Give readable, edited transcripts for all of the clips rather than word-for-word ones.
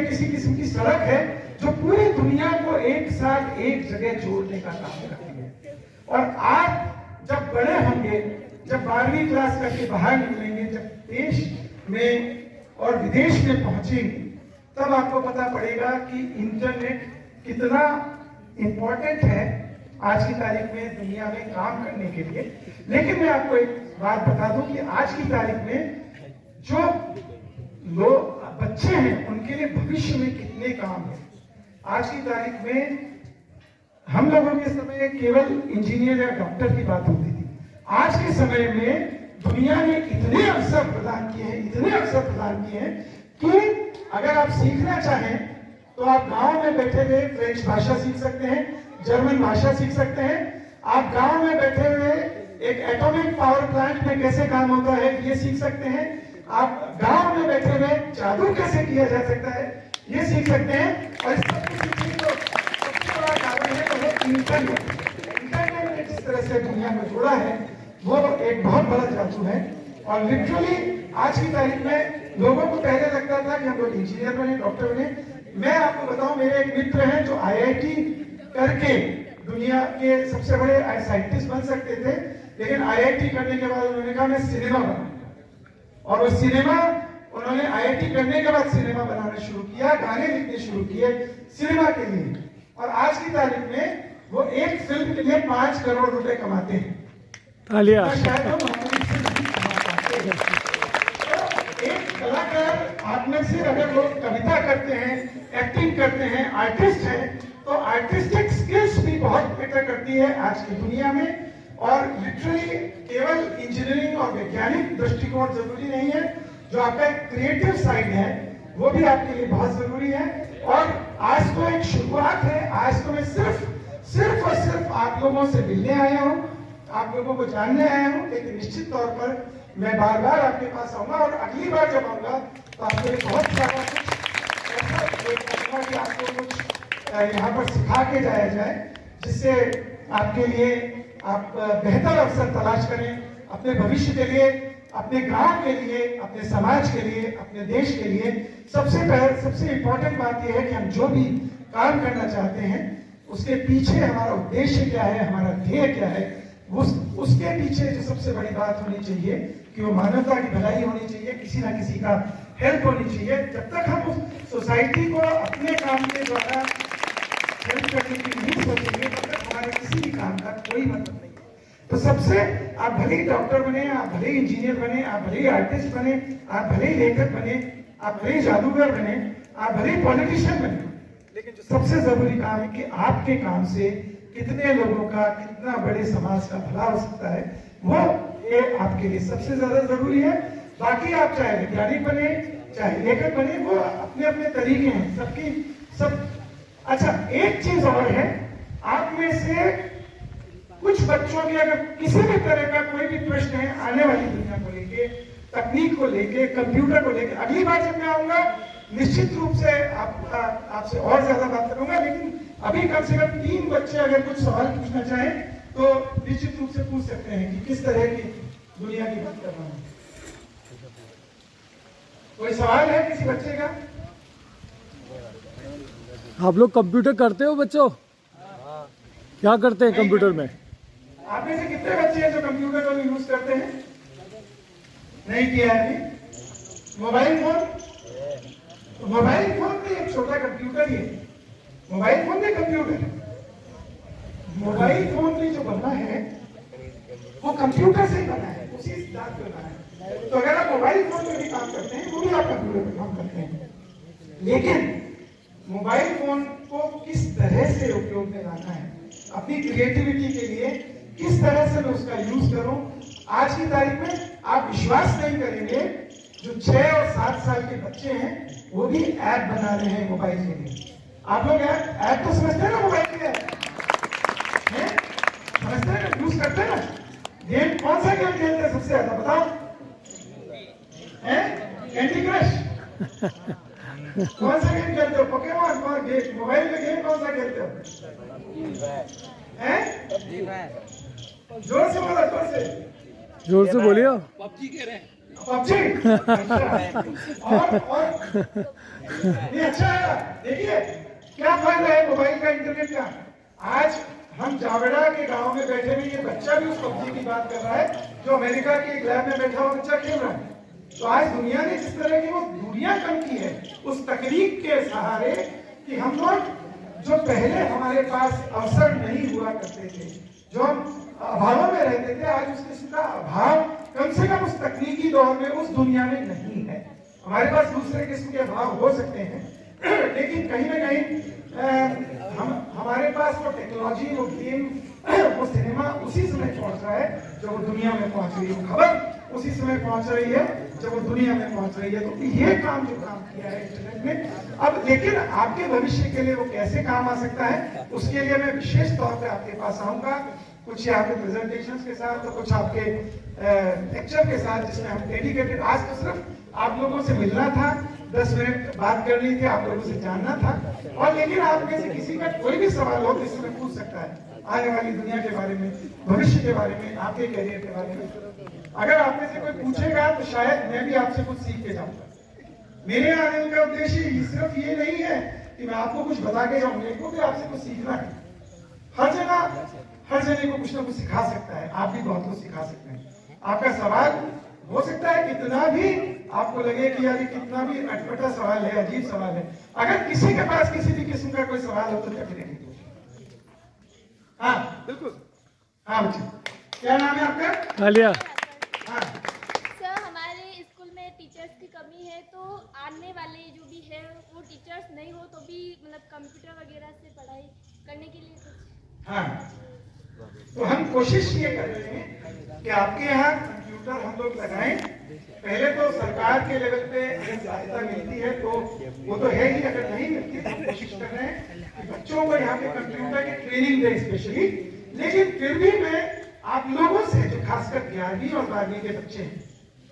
किसी किस्म की सड़क है जो पूरी दुनिया को एक साथ एक जगह जोड़ने का काम करती है। और आप जब बड़े होंगे, जब 12वीं क्लास करके बाहर निकलेंगे, जब देश में और विदेश में पहुंचेंगे, तब आपको पता पड़ेगा कि इंटरनेट कितना इंपॉर्टेंट है आज की तारीख में दुनिया में काम करने के लिए। लेकिन मैं आपको एक बात बता दूं कि आज की तारीख में जो लोग बच्चे हैं उनके लिए भविष्य में कितने काम है। आज की तारीख में हम लोगों के समय केवल इंजीनियर या डॉक्टर की बात होती थी। आज के समय में दुनिया ने इतने अवसर प्रदान किए हैं, इतने अवसर प्रदान किए हैं कि अगर आप सीखना चाहें तो आप गांव में बैठे हुए फ्रेंच भाषा सीख सकते हैं, जर्मन भाषा सीख सकते हैं। आप गांव में बैठे हुए एक एटॉमिक पावर प्लांट में कैसे काम होता है ये सीख सकते हैं। आप गांव में बैठे हुए जादू कैसे किया जा सकता है ये सीख सकते हैं। और इस सब सीखने को सबसे बड़ा कारण है तो वो इंटरनेट। इंटरनेट ने जिस तरह से दुनिया को जोड़ा है वो एक बहुत बड़ा जादू है। और लिटरली आज की तारीख में लोगों को पहले लगता था कि हम लोग इंजीनियर बने, डॉक्टर बने। मैं आपको बताऊं, मेरे एक मित्र हैं जो IIT करके दुनिया के सबसे बड़े साइंटिस्ट बन सकते थे, लेकिन IIT करने के बाद उन्होंने कहा मैं सिनेमा बनाऊंगा। और वो सिनेमा उन्होंने IIT करने के बाद सिनेमा बनाना शुरू किया, गाने लिखने शुरू किए सिनेमा के लिए। और आज की तारीख में वो एक फिल्म के लिए 5 करोड़ रुपए कमाते हैं। शायद वो मामूली से नहीं कमा पाते हैं। एक कलाकार आप में से अगर लोग कविता करते हैं, एक्टिंग करते हैं, आर्टिस्ट हैं, तो आर्टिस्टिक स्किल्स भी बहुत बेटर करती है आज की दुनिया में। और लिटरली केवल इंजीनियरिंग और वैज्ञानिक दृष्टिकोण जरूरी नहीं है, जो आपका एक क्रिएटिव साइड है वो भी आपके लिए बहुत जरूरी है। और आज तो एक शुरुआत है। आज तो मैं सिर्फ और सिर्फ आप लोगों से मिलने आया हूँ, आप लोगों को जानने आया हूँ। लेकिन निश्चित तौर पर मैं बार बार आपके पास आऊंगा और अगली बार जब आऊंगा तो आपके लिए बहुत सारा कुछ ऐसा कि आपको कुछ यहाँ पर सिखा के जाया जाए, जिससे आपके लिए आप बेहतर अवसर तलाश करें अपने भविष्य के लिए, अपने गांव के लिए, अपने समाज के लिए, अपने देश के लिए। सबसे इम्पोर्टेंट बात यह है कि हम जो भी काम करना चाहते हैं उसके पीछे हमारा उद्देश्य क्या है, हमारा ध्येय क्या है। उसके पीछे जो सबसे बड़ी बात होनी चाहिए कि वो मानवता की भलाई होनी चाहिए, किसी ना किसी का हेल्प होनी चाहिए। जब तक हम उस सोसाइटी को अपने काम के द्वारा हेल्प करने की नहीं सोचेंगे तब तक हमारे किसी भी काम का कोई मतलब नहीं है। तो सबसे आप भले ही डॉक्टर बने, आप भले ही इंजीनियर बने, आप भले ही आर्टिस्ट बने, आप भले ही लेखक बने, आप भले ही जादूगर बने, आप भले ही पॉलिटिशियन बने, लेकिन जो सबसे जरूरी काम है कि आपके काम से कितने लोगों का, कितना बड़े समाज का भला हो सकता है, वो ये आपके लिए सबसे ज्यादा जरूरी है। बाकी आप चाहे वैज्ञानिक बने, चाहे लेखक बने, वो अपने अपने तरीके हैं सबकी सब। अच्छा, एक चीज और है, आप में से कुछ बच्चों के अगर किसी भी तरह का कोई भी प्रश्न है आने वाली दुनिया को लेके, तकनीक को लेके, कंप्यूटर को लेके, अगली बार जब मैं आऊंगा निश्चित रूप से आपसे और ज्यादा बात करूंगा। लेकिन अभी कम से कम 3 बच्चे अगर कुछ सवाल पूछना चाहें तो निश्चित रूप से पूछ सकते हैं कि किस तरह की दुनिया की बात कर रहा हूं। कोई सवाल है किसी बच्चे का? आप लोग कंप्यूटर करते हो बच्चों? क्या करते हैं कंप्यूटर में? आप में से कितने बच्चे हैं जो कंप्यूटर को यूज करते हैं? नहीं किया है अभी। मोबाइल फोन, तो मोबाइल फोन भी एक छोटा कंप्यूटर ही है। मोबाइल फोन भी कंप्यूटर है। मोबाइल फोन भी जो बना है वो कंप्यूटर से ही बना है, उसी सिद्धांत पे बना है। तो अगर आप मोबाइल फोन में भी काम करते हैं वो भी आप कंप्यूटर पे काम करते हैं। लेकिन मोबाइल फोन को किस तरह से उपयोग में लाना है, अपनी क्रिएटिविटी के लिए किस तरह से मैं उसका यूज करूं, आज की तारीख में आप विश्वास नहीं करेंगे, जो 6 और 7 साल के बच्चे हैं वो भी ऐप बना रहे हैं मोबाइल के लिए। आप लोग ऐप तो समझते हैं ना, मोबाइल के ऐप समझते हैं ना, यूज करते हैं ना। गेम कौन सा गेम खेलते हैं सबसे ज्यादा बताओ? Candy crush? कौन सा गेम खेलते हो? पोकेमॉन? कौन गेम मोबाइल में गेम कौन सा खेलते हो? जोर से बोलो, जोर से बोलिए। पबजी कह रहे हैं। पबजी और ये अच्छा है। देखिए क्या फायदा है मोबाइल का, इंटरनेट का। आज हम जावेड़ा के गांव में बैठे हुए, ये बच्चा भी उस पबजी की बात कर रहा है जो अमेरिका के एक लैब में बैठा हुआ बच्चा खेल रहा है। तो आज दुनिया ने जिस तरह की वो दूरियां कम की है उस तकनीक के सहारे, कि हम लोग जो पहले हमारे पास अवसर नहीं हुआ करते थे, जो हम अभाव में रहते थे, आज उस किस्म का अभाव कम से कम उस तकनीकी दौर में उस दुनिया में नहीं है। हमारे पास दूसरे किस्म के अभाव हो सकते हैं, लेकिन कहीं ना कहीं हमारे पास वो टेक्नोलॉजी, वो गेम, वो सिनेमा उसी समय पहुंच रहा है जब वो दुनिया में पहुंच रही है, खबर उसी समय पहुंच रही है जब वो दुनिया में पहुंच रही है। तो ये काम जो काम किया है इंटरनेट ने, अब लेकिन आपके भविष्य के लिए वो कैसे काम आ सकता है, उसके लिए मैं विशेष तौर पे आपके पास आऊंगा, कुछ यहाँ पे प्रेजेंटेशंस के साथ, तो कुछ आपके लेक्चर के साथ, जिसमें हम डेडिकेटेड, आज तो सिर्फ आप लोगों से मिलना था, 10 मिनट बात करनी थी, आप लोगों से जानना था। और लेकिन आप में से किसी का कोई भी सवाल हो तो इसमें पूछ सकता है, आने वाली दुनिया के बारे में, भविष्य के बारे में, आपके करियर के बारे में। अगर आप में से कोई पूछेगा तो शायद मैं भी आपसे कुछ सीख के जाऊंगा। मेरे आने का उद्देश्य सिर्फ ये नहीं है कि मैं आपको कुछ बता के जाऊं, मेरे को भी आपसे कुछ सीखना है। हर जगह को कुछ ना कुछ सिखा सकता है, आप भी बहुत कुछ सिखा सकते हैं। आपका सवाल हो सकता है कितना भी आपको लगे कि यार कितना भी अटपटा सवाल है, अजीब सवाल है, अगर किसी के पास किसी भी किस्म का कोई सवाल हो तो डेफिनेटली पूछिए। हाँ बिल्कुल, हाँ बच्चे, क्या नाम है आपका? आलिया। सर, हमारे स्कूल में टीचर्स की कमी है, तो आने वाले जो भी है वो टीचर्स नहीं हो तो भी मतलब कंप्यूटर वगैरह से पढ़ाई करने के लिए कुछ। हाँ, तो हम कोशिश ये कर रहे हैं कि आपके यहाँ कंप्यूटर हम लोग लगाएं। पहले तो सरकार के लेवल पे सहायता मिलती है, तो वो तो है ही, अगर नहीं मिलती तो कोशिश कर रहे हैं कि बच्चों को यहाँ पे कंप्यूटर की ट्रेनिंग दे स्पेशली। लेकिन फिर भी मैं आप लोगों से, जो खासकर 11वीं और 12वीं के बच्चे हैं,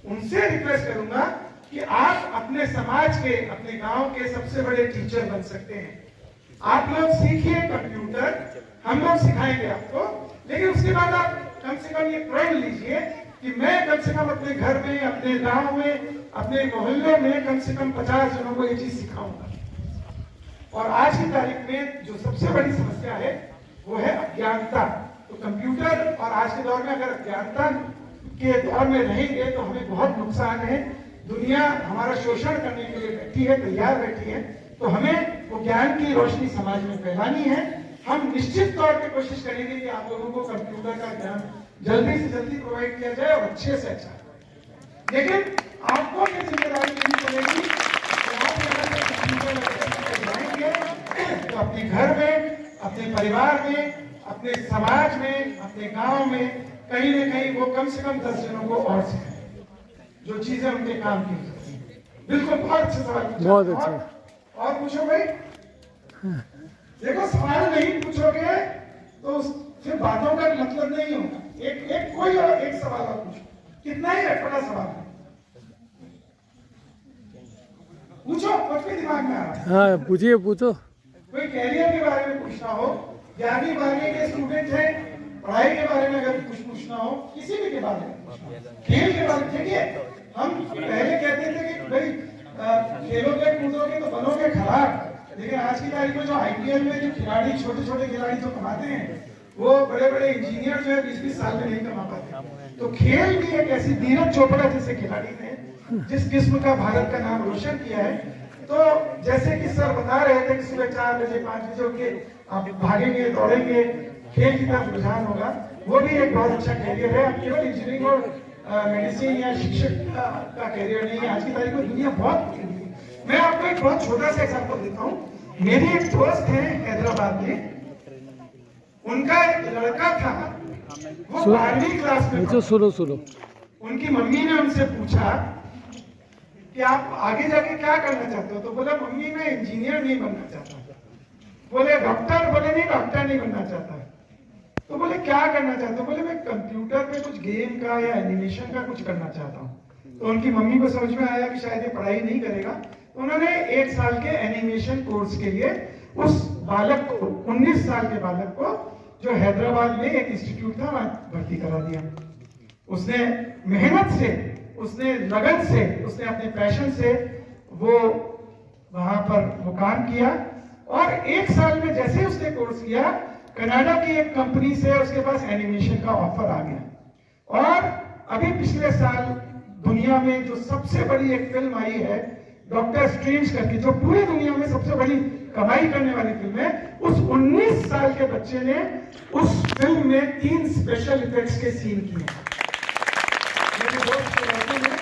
उनसे रिक्वेस्ट करूंगा कि आप अपने समाज के, अपने गांव के सबसे बड़े टीचर बन सकते हैं। आप लोग सीखिए कंप्यूटर, हम लोग सिखाएंगे आपको, लेकिन उसके बाद आप कम से कम ये प्रण लीजिए कि मैं कम से कम अपने घर में, अपने गांव में, अपने मोहल्ले में कम से कम 50 जनों को ये चीज सिखाऊंगा। और आज की तारीख में जो सबसे बड़ी समस्या है वो है अज्ञानता। तो कंप्यूटर और आज के दौर में अगर अज्ञानता के दौर में रहेंगे तो हमें बहुत नुकसान है। दुनिया हमारा शोषण करने के लिए बैठी है, तैयार बैठी है, तो हमें वो ज्ञान की रोशनी समाज में फैलानी है। हम निश्चित तौर पे कोशिश करेंगे कि आप लोगों को कंप्यूटर का ज्ञान जल्दी से जल्दी प्रोवाइड किया जाए और अच्छे से अच्छा। लेकिन आपको ये जिम्मेदारी लेनी पड़ेगी कि आप अगर कंप्यूटर लगाएंगे तो अपने घर में, अपने परिवार में, अपने समाज में, अपने गांव में कहीं न कहीं वो कम से कम 10 जनों को और सिखाएं जो चीजें उनके काम की हो सकती हैं। बिल्कुल, बहुत अच्छा सवाल पूछा। बहुत अच्छा। और पूछो भाई। देखो, सवाल नहीं पूछोगे तो फिर बातों का मतलब नहीं होगा। एक कोई और एक सवाल और पूछो, कितना ही अटपटा सवाल है, पूछो, कुछ भी दिमाग में आ रहा है। हाँ पूछिए, पूछो। कोई कैरियर के बारे में पूछना हो, 11वीं 12वीं के स्टूडेंट हैं, पढ़ाई के बारे में अगर कुछ पूछना हो, किसी भी के बारे में, खेल के बारे में। देखिए, हम पहले कहते थे कि भाई खेलोगे कूदोगे तो बनोगे खराब, लेकिन आज की तारीख में जो IPL में जो खिलाड़ी, छोटे छोटे खिलाड़ी जो कमाते हैं, वो बड़े बड़े इंजीनियर जो है 20-20 साल में नहीं कमा पाते। तो खेल भी एक ऐसी, नीरज चोपड़ा जैसे खिलाड़ी ने जिस किस्म का भारत का नाम रोशन किया है, तो जैसे कि सर बता रहे थे कि सुबह 4 बजे 5 बजे उठ के आप भागेंगे, दौड़ेंगे, खेल की तरफ रुझान होगा, वो भी एक बहुत अच्छा कैरियर है। अब केवल इंजीनियरिंग और मेडिसिन या शिक्षक का कैरियर नहीं है। आज की तारीख में दुनिया बहुत, मैं आपको एक बहुत छोटा सा एग्जाम्पल देता हूँ। मेरी एक दोस्त है हैदराबाद में, उनका एक लड़का था, वो 12वीं क्लास में। सुनो। उनकी मम्मी ने उनसे पूछा कि आप आगे जाके क्या करना चाहते हो, तो बोला मम्मी मैं इंजीनियर नहीं बनना चाहता। बोले डॉक्टर, बोले नहीं डॉक्टर नहीं बनना चाहता। तो बोले क्या करना चाहते हो, बोले मैं कंप्यूटर पे कुछ गेम का या एनिमेशन का कुछ करना चाहता हूँ। तो उनकी मम्मी को समझ में आया कि शायद ये पढ़ाई नहीं करेगा, तो उन्होंने 1 साल के एनिमेशन कोर्स के लिए उस बालक को, 19 साल के बालक को, जो हैदराबाद में एक इंस्टीट्यूट था, वहां भर्ती करा दिया। उसने मेहनत से उसने लगन से, उसने अपने पैशन से वो वहां पर वो काम किया और 1 साल में जैसे ही उसने कोर्स किया, कनाडा की एक कंपनी से उसके पास एनिमेशन का ऑफर आ गया। और अभी पिछले साल दुनिया में जो सबसे बड़ी एक फिल्म आई है डॉक्टर स्ट्रेंज करके, जो पूरी दुनिया में सबसे बड़ी कमाई करने वाली फिल्म है, उस 19 साल के बच्चे ने उस फिल्म में 3 स्पेशल इफेक्ट्स के सीन किए मेरे दोस्त के लड़के ने,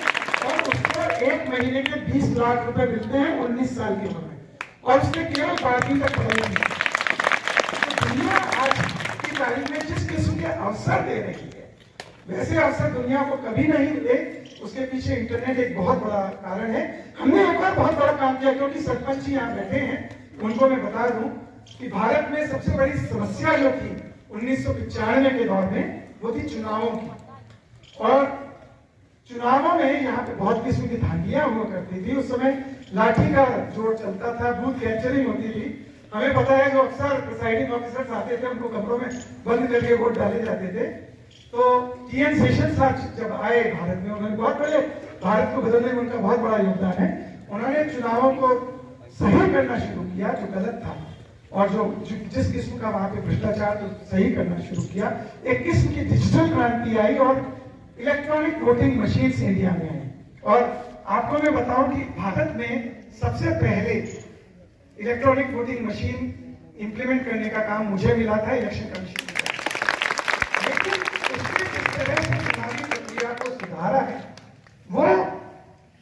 और उसको 1 महीने के 20 लाख रुपए मिलते हैं 19 साल की उम्र में, और उसने केवल 12वीं तक पढ़ाई की। तो दुनिया आज की तारीख में जिस किस्म के अवसर दे रही है, वैसे अवसर दुनिया को कभी नहीं मिले। उसके पीछे इंटरनेट एक बहुत बड़ा कारण है। हमने एक बार बहुत बड़ा काम किया, क्योंकि सरपंच जी यहाँ बैठे हैं, उनको मैं बता दूं कि भारत में सबसे बड़ी समस्या जो थी 1995 के दौर में, वो थी चुनावों की। और चुनावों में यहाँ पे बहुत किस्म की धांधियां हुआ करती थी। उस समय लाठी का जोर चलता था, बूथ कैप्चरिंग होती थी। हमें पता है जो अक्सर प्रिसाइडिंग ऑफिसर्स आते थे, उनको कमरों में बंद करके वोट डाले जाते थे। तो टी.एन. सेशंस जब आए भारत में, उन्होंने बहुत बड़े, भारत को बदलने में उनका बहुत बड़ा योगदान है। उन्होंने चुनावों को सही करना शुरू किया जो गलत था, और जो जिस किस्म का वहां पे भ्रष्टाचार तो सही करना शुरू किया। एक किस्म की डिजिटल क्रांति आई और इलेक्ट्रॉनिक वोटिंग मशीन्स इंडिया में आई। और आपको मैं बताऊं कि भारत में सबसे पहले इलेक्ट्रॉनिक वोटिंग मशीन इंप्लीमेंट करने का काम मुझे मिला था इलेक्शन कमीशन में। लेकिन उसने जिस तरह से चुनावी प्रक्रिया को सुधारा है, वो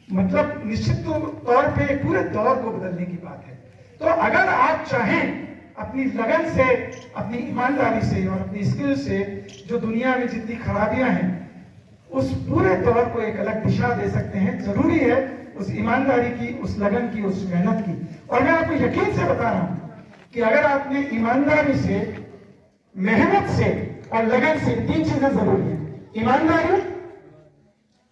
मतलब निश्चित तौर पे पूरे दौर को बदलने की बात है। तो अगर आप चाहें अपनी लगन से, अपनी ईमानदारी से और अपनी स्किल से जो दुनिया में जितनी खराबियां हैं, उस पूरे दौर को एक अलग दिशा दे सकते हैं। जरूरी है उस ईमानदारी की, उस लगन की, उस मेहनत की। और मैं आपको यकीन से बता रहा हूं कि अगर आपने ईमानदारी से, मेहनत से और लगन से, 3 चीजें जरूरी है, ईमानदारी,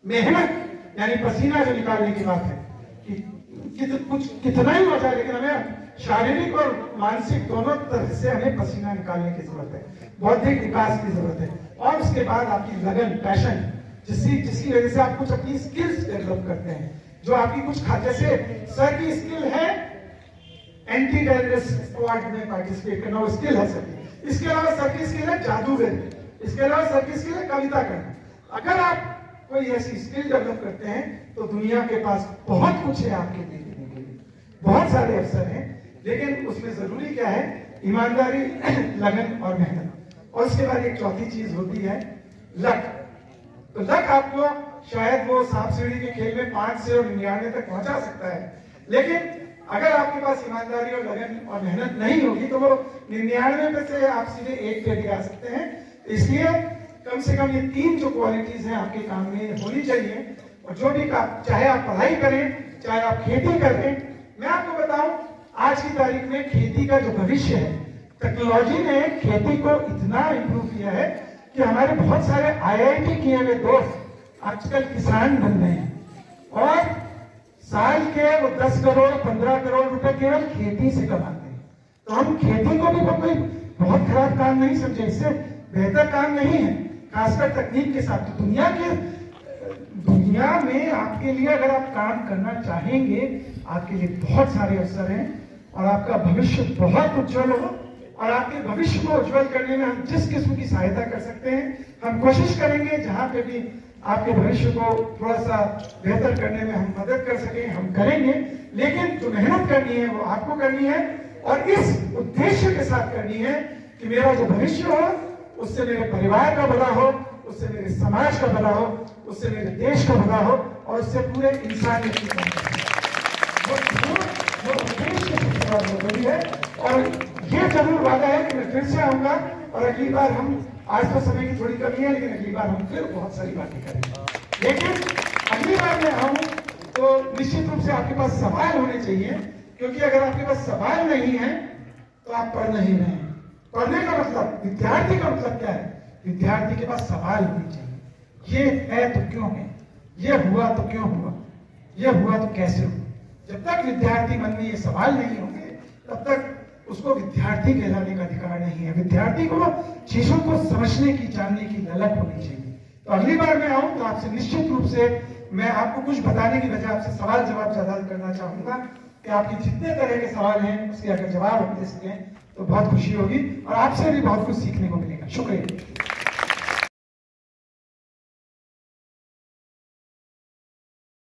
मेहनत यानी पसीना जो निकालने की बात है कि कुछ कितना ही हो जाए, लेकिन हमें शारीरिक और मानसिक दोनों तरह से हमें पसीना निकालने की जरूरत है, बौद्धिक विकास की जरूरत है। और उसके बाद आपकी लगन, पैशन, जिसकी वजह से आप कुछ अपनी स्किल्स डेवलप करते हैं, जो आपकी कुछ जैसे सर की स्किल है एंटी टेररिस्ट स्क्वाड में पार्टिसिपेट करना, वो स्किल है सर की। इसके अलावा सर की स्किल है जादूगरी, इसके अलावा सर की स्किल है कविता करना। अगर आप कोई ऐसी स्किल डेवलप करते हैं तो दुनिया के पास बहुत कुछ है आपके लिए देने के लिए, बहुत सारे अवसर हैं। लेकिन उसमें जरूरी क्या है? ईमानदारी, लगन और मेहनत। और उसके बाद एक चौथी चीज होती है लक। तो लक आपको शायद वो सांप सीढ़ी के खेल में 5 से और 99 तक पहुंचा सकता है, लेकिन अगर आपके पास ईमानदारी और लगन और मेहनत नहीं होगी तो वो 99 में से आप सीधे 1 पे भी आ सकते हैं। इसलिए कम से कम ये 3 जो क्वालिटीज हैं आपके काम में होनी चाहिए। और जो भी काम, चाहे आप पढ़ाई करें, चाहे आप खेती करें। मैं आपको बताऊं, आज की तारीख में खेती का जो भविष्य है, टेक्नोलॉजी ने खेती को इतना इंप्रूव किया है कि हमारे बहुत सारे IIT किए हुए दोस्त आजकल किसान बन गए हैं और साल के वो 10 करोड़ 15 करोड़ रुपए केवल खेती से कमाते हैं। तो हम खेती को भी कोई बहुत खराब काम नहीं समझे, इससे बेहतर काम नहीं है, खासकर तकनीक के साथ। तो दुनिया में आपके लिए अगर आप काम करना चाहेंगे, आपके लिए बहुत सारे अवसर हैं और आपका भविष्य बहुत उज्जवल हो। और आपके भविष्य को उज्जवल करने में हम जिस किस्म की सहायता कर सकते हैं, हम कोशिश करेंगे जहां पे भी आपके भविष्य को थोड़ा सा बेहतर करने में हम मदद कर सकें, हम करेंगे। लेकिन जो मेहनत करनी है वो आपको करनी है और इस उद्देश्य के साथ करनी है कि मेरा जो भविष्य हो उससे मेरे परिवार का भला हो, उससे मेरे समाज का भला हो, उससे मेरे देश का भला हो और उससे पूरे इंसानियत की वो उद्देश्य जरूरी है। और ये जरूर वादा है कि मैं फिर से आऊंगा और अगली बार हम, आज तो समय की थोड़ी कमी है, लेकिन अगली बार हम फिर बहुत सारी बातें करेंगे। लेकिन अगली बार मैं आऊं तो निश्चित रूप से आपके पास सवाल होने चाहिए, क्योंकि अगर आपके पास सवाल नहीं है तो आप पढ़ नहीं रहे हैं। पढ़ने का मतलब, विद्यार्थी का मतलब क्या है? विद्यार्थी के पास सवाल होने चाहिए। ये है तो क्यों है, ये हुआ तो क्यों हुआ, ये हुआ तो कैसे हुआ। जब तक विद्यार्थी मन में ये सवाल नहीं होंगे तब तक उसको विद्यार्थी कहलाने का अधिकार नहीं है। विद्यार्थी को चीजों को समझने की, जानने की ललक होनी चाहिए। तो अगली बार मैं आऊं तो आपसे निश्चित रूप से मैं आपको कुछ बताने की बजाय आपसे सवाल जवाब ज्यादा करना चाहूंगा कि आपके जितने तरह के सवाल हैं उसके अगर जवाब हम दे सकें तो बहुत खुशी होगी और आपसे भी बहुत कुछ सीखने को मिलेगा। शुक्रिया।